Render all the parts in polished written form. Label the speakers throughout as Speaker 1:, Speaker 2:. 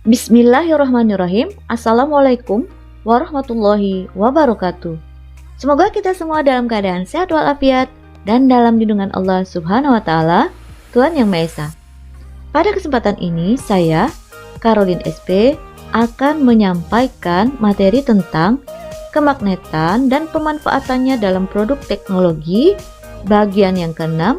Speaker 1: Bismillahirrahmanirrahim. Assalamualaikum warahmatullahi wabarakatuh. Semoga kita semua dalam keadaan sehat walafiat dan dalam lindungan Allah Subhanahu wa Ta'ala, Tuhan Yang Maha Esa. Pada kesempatan ini, saya, Caroline SP, akan menyampaikan materi tentang kemagnetan dan pemanfaatannya dalam produk teknologi, bagian yang ke-6,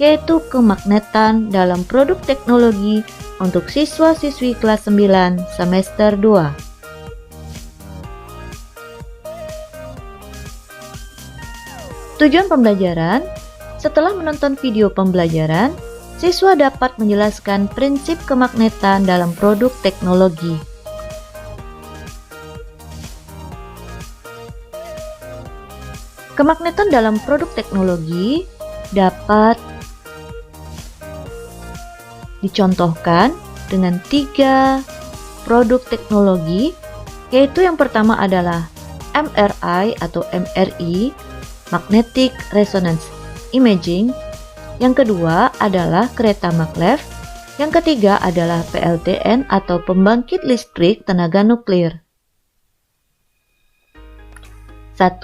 Speaker 1: yaitu kemagnetan dalam produk teknologi untuk siswa-siswi kelas 9 semester 2. Tujuan pembelajaran: setelah menonton video pembelajaran, siswa dapat menjelaskan prinsip kemagnetan dalam produk teknologi. Kemagnetan dalam produk teknologi dapat dicontohkan dengan 3 produk teknologi, yaitu yang pertama adalah MRI atau MRI, Magnetic Resonance Imaging. Yang kedua adalah kereta maglev. Yang ketiga adalah PLTN atau pembangkit listrik tenaga nuklir. 1.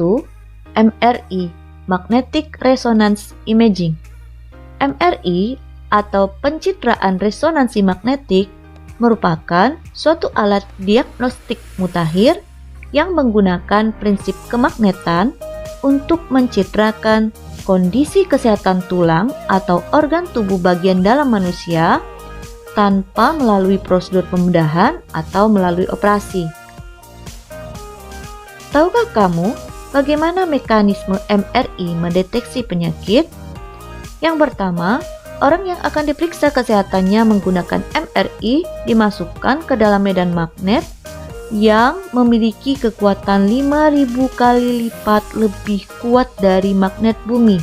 Speaker 1: MRI, Magnetic Resonance Imaging. MRI atau pencitraan resonansi magnetik merupakan suatu alat diagnostik mutakhir yang menggunakan prinsip kemagnetan untuk mencitrakan kondisi kesehatan tulang atau organ tubuh bagian dalam manusia tanpa melalui prosedur pembedahan atau melalui operasi. Tahukah kamu bagaimana mekanisme MRI mendeteksi penyakit? Yang pertama, orang yang akan diperiksa kesehatannya menggunakan MRI dimasukkan ke dalam medan magnet yang memiliki kekuatan 5.000 kali lipat lebih kuat dari magnet bumi.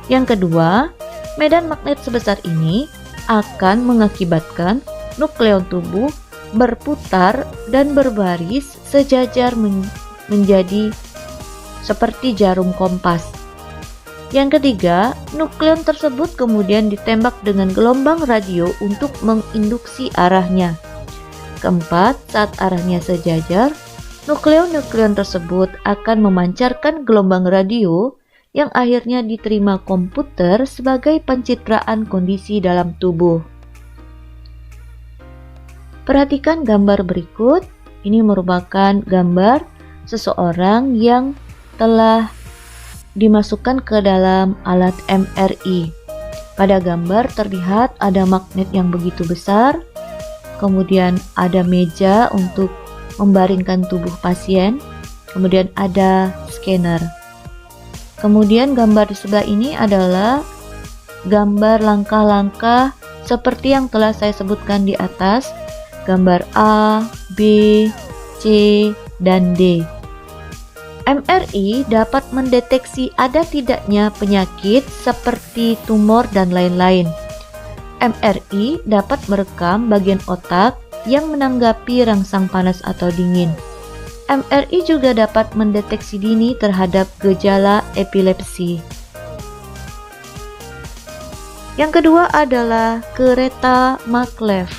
Speaker 1: Yang kedua, medan magnet sebesar ini akan mengakibatkan nukleon tubuh berputar dan berbaris sejajar menjadi seperti jarum kompas. Yang ketiga, nukleon tersebut kemudian ditembak dengan gelombang radio untuk menginduksi arahnya. Keempat, saat arahnya sejajar, nukleon-nukleon tersebut akan memancarkan gelombang radio yang akhirnya diterima komputer sebagai pencitraan kondisi dalam tubuh. Perhatikan gambar berikut. Ini merupakan gambar seseorang yang telah dimasukkan ke dalam alat MRI. Pada gambar terlihat ada magnet yang begitu besar, kemudian ada meja untuk membaringkan tubuh pasien, kemudian ada scanner. Kemudian gambar di sebelah ini adalah gambar langkah-langkah seperti yang telah saya sebutkan di atas, gambar A, B, C, dan D. MRI dapat mendeteksi ada tidaknya penyakit seperti tumor dan lain-lain. MRI dapat merekam bagian otak yang menanggapi rangsang panas atau dingin. MRI juga dapat mendeteksi dini terhadap gejala epilepsi. Yang kedua adalah kereta maglev.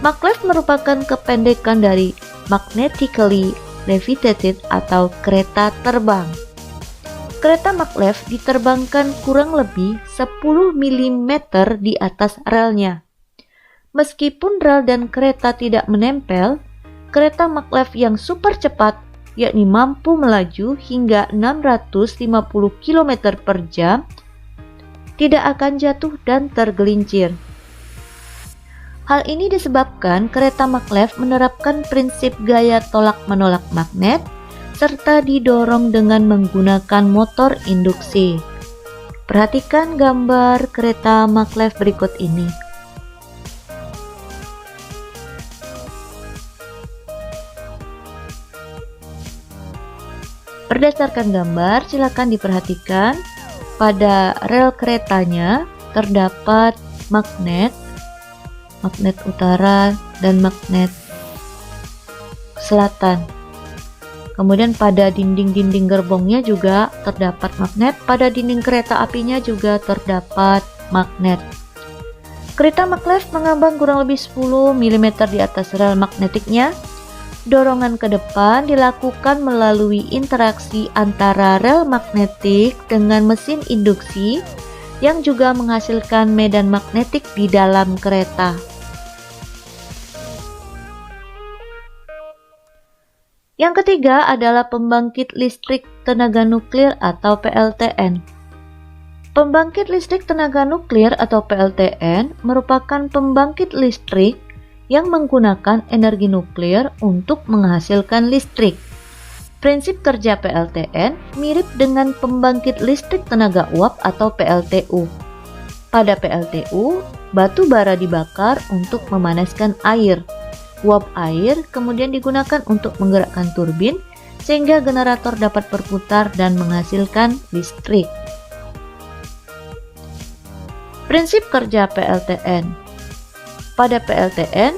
Speaker 1: Maglev merupakan kependekan dari magnetically levitated atau kereta terbang. Kereta maglev diterbangkan kurang lebih 10 mm di atas relnya. Meskipun rel dan kereta tidak menempel, kereta maglev yang super cepat, yakni mampu melaju hingga 650 km per jam, tidak akan jatuh dan tergelincir. Hal ini disebabkan kereta maglev menerapkan prinsip gaya tolak-menolak magnet serta didorong dengan menggunakan motor induksi. Perhatikan gambar kereta maglev berikut ini. Berdasarkan gambar, silakan diperhatikan pada rel keretanya terdapat magnet utara dan magnet selatan. Kemudian pada dinding-dinding gerbongnya juga terdapat magnet, pada dinding kereta apinya juga terdapat magnet. Kereta maglev mengambang kurang lebih 10 mm di atas rel magnetiknya. Dorongan ke depan dilakukan melalui interaksi antara rel magnetik dengan mesin induksi yang juga menghasilkan medan magnetik di dalam kereta. Yang ketiga adalah pembangkit listrik tenaga nuklir atau PLTN. Pembangkit listrik tenaga nuklir atau PLTN merupakan pembangkit listrik yang menggunakan energi nuklir untuk menghasilkan listrik. Prinsip kerja PLTN mirip dengan pembangkit listrik tenaga uap atau PLTU. Pada PLTU, batu bara dibakar untuk memanaskan air. Uap air kemudian digunakan untuk menggerakkan turbin sehingga generator dapat berputar dan menghasilkan listrik. Prinsip kerja PLTN. Pada PLTN,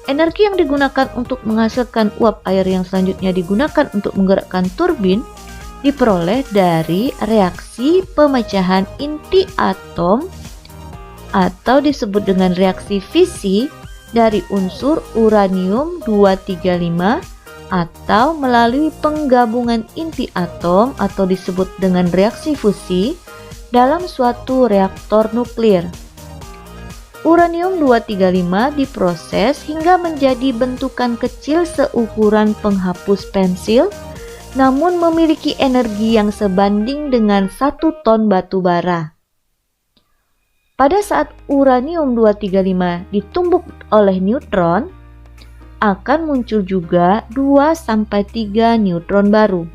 Speaker 1: energi yang digunakan untuk menghasilkan uap air yang selanjutnya digunakan untuk menggerakkan turbin diperoleh dari reaksi pemecahan inti atom atau disebut dengan reaksi fisi dari unsur uranium-235 atau melalui penggabungan inti atom atau disebut dengan reaksi fusi dalam suatu reaktor nuklir. Uranium-235 diproses hingga menjadi bentukan kecil seukuran penghapus pensil, namun memiliki energi yang sebanding dengan 1 ton batu bara. Pada saat uranium-235 ditumbuk oleh neutron, akan muncul juga 2-3 neutron baru.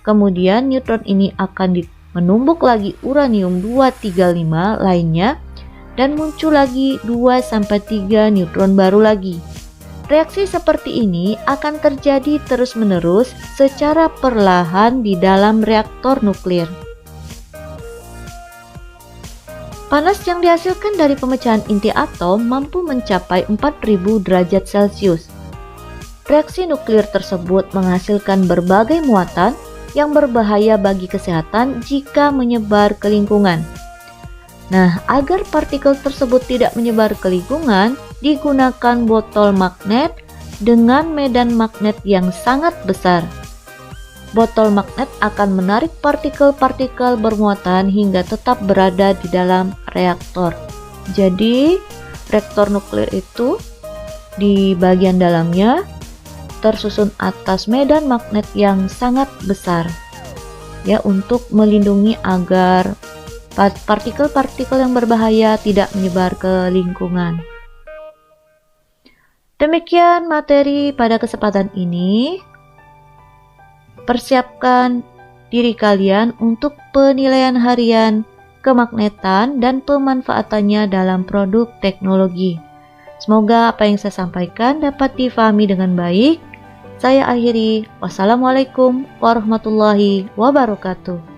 Speaker 1: Kemudian neutron ini akan menumbuk lagi uranium-235 lainnya dan muncul lagi 2-3 neutron baru lagi. Reaksi seperti ini akan terjadi terus-menerus secara perlahan di dalam reaktor nuklir. Panas yang dihasilkan dari pemecahan inti atom mampu mencapai 4000 derajat Celcius. Reaksi nuklir tersebut menghasilkan berbagai muatan yang berbahaya bagi kesehatan jika menyebar ke lingkungan. Nah, agar partikel tersebut tidak menyebar ke lingkungan, digunakan botol magnet dengan medan magnet yang sangat besar. Botol magnet akan menarik partikel-partikel bermuatan hingga tetap berada di dalam reaktor. Jadi, reaktor nuklir itu di bagian dalamnya tersusun atas medan magnet yang sangat besar, ya, untuk melindungi agar partikel-partikel yang berbahaya tidak menyebar ke lingkungan. Demikian materi pada kesempatan ini. Persiapkan diri kalian untuk penilaian harian kemagnetan dan pemanfaatannya dalam produk teknologi. Semoga apa yang saya sampaikan dapat difahami dengan baik. Saya akhiri. Wassalamualaikum warahmatullahi wabarakatuh.